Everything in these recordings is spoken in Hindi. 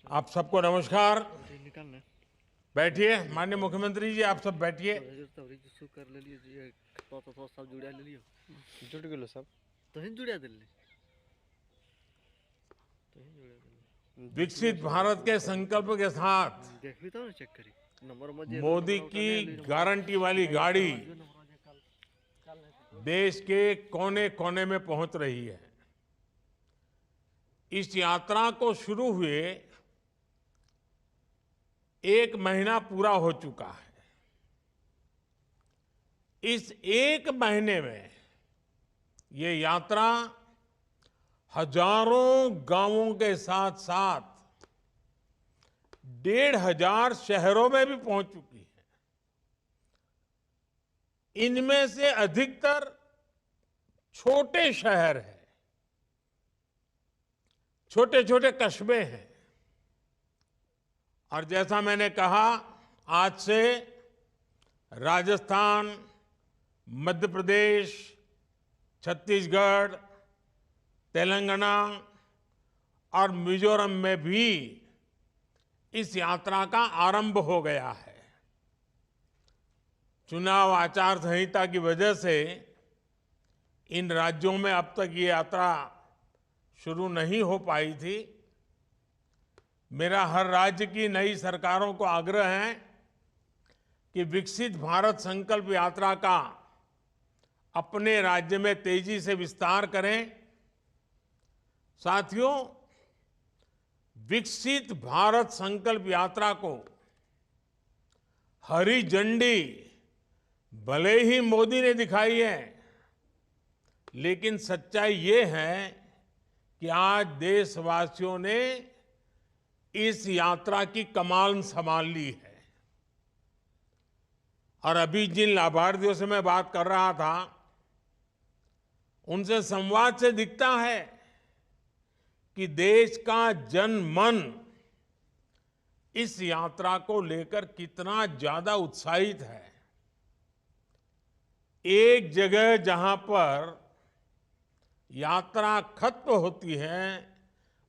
आप सबको नमस्कार। निकालना बैठिए। माननीय मुख्यमंत्री जी, आप सब बैठिए। कर ले लिए जी तो सब जुड़ा ले लियो जुट गेलो सब तो हिन जुड़ा दिल्ली तो हिन जुड़ा दिल्ली विकसित भारत के संकल्प के साथ देख भी तो ना चेक करी नंबर मजे मोदी की गारंटी वाली गाड़ी देश के कोने कोने में पहुंच रही है। इस यात्रा को शुरू हुए 1 महीना पूरा हो चुका है। इस 1 महीने में ये यात्रा हजारों गांवों के साथ साथ 1,500 शहरों में भी पहुंच चुकी है। इनमें से अधिकतर छोटे शहर हैं, छोटे छोटे कस्बे हैं। और जैसा मैंने कहा, आज से राजस्थान, मध्य प्रदेश, छत्तीसगढ़, तेलंगाना और मिजोरम में भी इस यात्रा का आरंभ हो गया है। चुनाव आचार संहिता की वजह से इन राज्यों में अब तक ये यात्रा शुरू नहीं हो पाई थी। मेरा हर राज्य की नई सरकारों को आग्रह है कि विकसित भारत संकल्प यात्रा का अपने राज्य में तेजी से विस्तार करें। साथियों, विकसित भारत संकल्प यात्रा को हरी झंडी भले ही मोदी ने दिखाई है, लेकिन सच्चाई ये है कि आज देशवासियों ने इस यात्रा की कमान संभाल ली है। और अभी जिन लाभार्थियों से मैं बात कर रहा था, उनसे संवाद से दिखता है कि देश का जन मन इस यात्रा को लेकर कितना ज्यादा उत्साहित है। एक जगह जहां पर यात्रा खत्म होती है,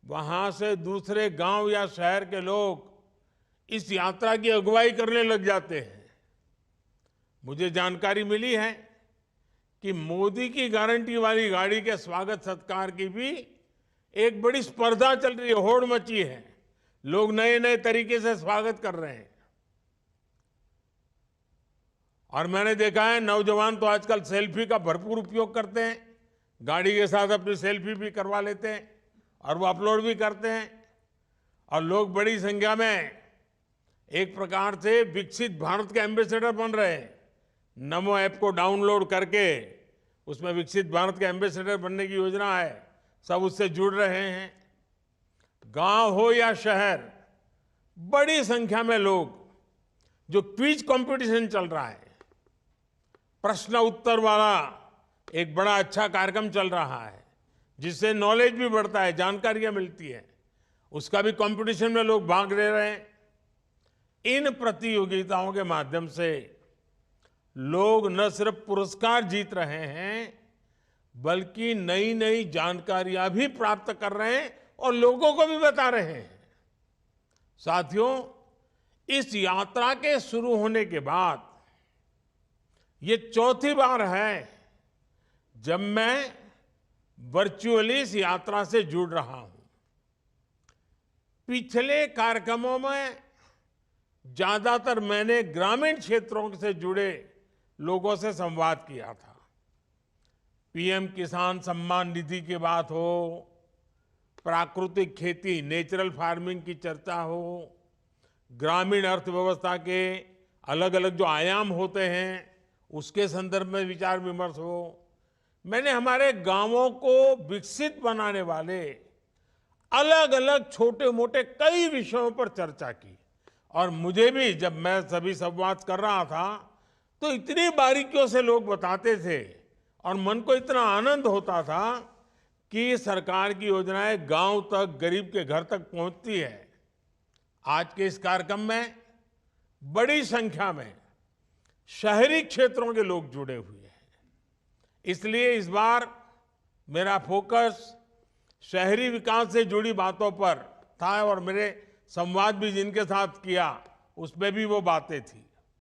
वहां से दूसरे गांव या शहर के लोग इस यात्रा की अगुवाई करने लग जाते हैं। मुझे जानकारी मिली है कि मोदी की गारंटी वाली गाड़ी के स्वागत सत्कार की भी एक बड़ी स्पर्धा चल रही है, होड़ मची है। लोग नए नए तरीके से स्वागत कर रहे हैं। और मैंने देखा है, नौजवान तो आजकल सेल्फी का भरपूर उपयोग करते हैं। गाड़ी के साथ अपनी सेल्फी भी करवा लेते हैं और वो अपलोड भी करते हैं। और लोग बड़ी संख्या में एक प्रकार से विकसित भारत के एम्बेसडर बन रहे हैं। नमो ऐप को डाउनलोड करके उसमें विकसित भारत के एम्बेसडर बनने की योजना है। सब उससे जुड़ रहे हैं। गांव हो या शहर, बड़ी संख्या में लोग, जो क्विज कंपटीशन चल रहा है, प्रश्न उत्तर वाला एक बड़ा अच्छा कार्यक्रम चल रहा है, जिससे नॉलेज भी बढ़ता है, जानकारियां मिलती है, उसका भी कंपटीशन में लोग भाग ले रहे हैं। इन प्रतियोगिताओं के माध्यम से लोग न सिर्फ पुरस्कार जीत रहे हैं, बल्कि नई नई जानकारियां भी प्राप्त कर रहे हैं और लोगों को भी बता रहे हैं। साथियों, इस यात्रा के शुरू होने के बाद ये चौथी बार है जब मैं वर्चुअली इस यात्रा से जुड़ रहा हूं। पिछले कार्यक्रमों में ज्यादातर मैंने ग्रामीण क्षेत्रों से जुड़े लोगों से संवाद किया था। पीएम किसान सम्मान निधि की बात हो, प्राकृतिक खेती, नेचुरल फार्मिंग की चर्चा हो, ग्रामीण अर्थव्यवस्था के अलग अलग जो आयाम होते हैं उसके संदर्भ में विचार विमर्श हो। मैंने हमारे गांवों को विकसित बनाने वाले अलग अलग छोटे मोटे कई विषयों पर चर्चा की। और मुझे भी, जब मैं सभी संवाद कर रहा था, तो इतनी बारीकियों से लोग बताते थे और मन को इतना आनंद होता था कि सरकार की योजनाएं गांव तक, गरीब के घर तक पहुंचती है। आज के इस कार्यक्रम में बड़ी संख्या में शहरी क्षेत्रों के लोग जुड़े हुए हैं। इसलिए इस बार मेरा फोकस शहरी विकास से जुड़ी बातों पर था और मेरे संवाद भी जिनके साथ किया उसमें भी वो बातें थी।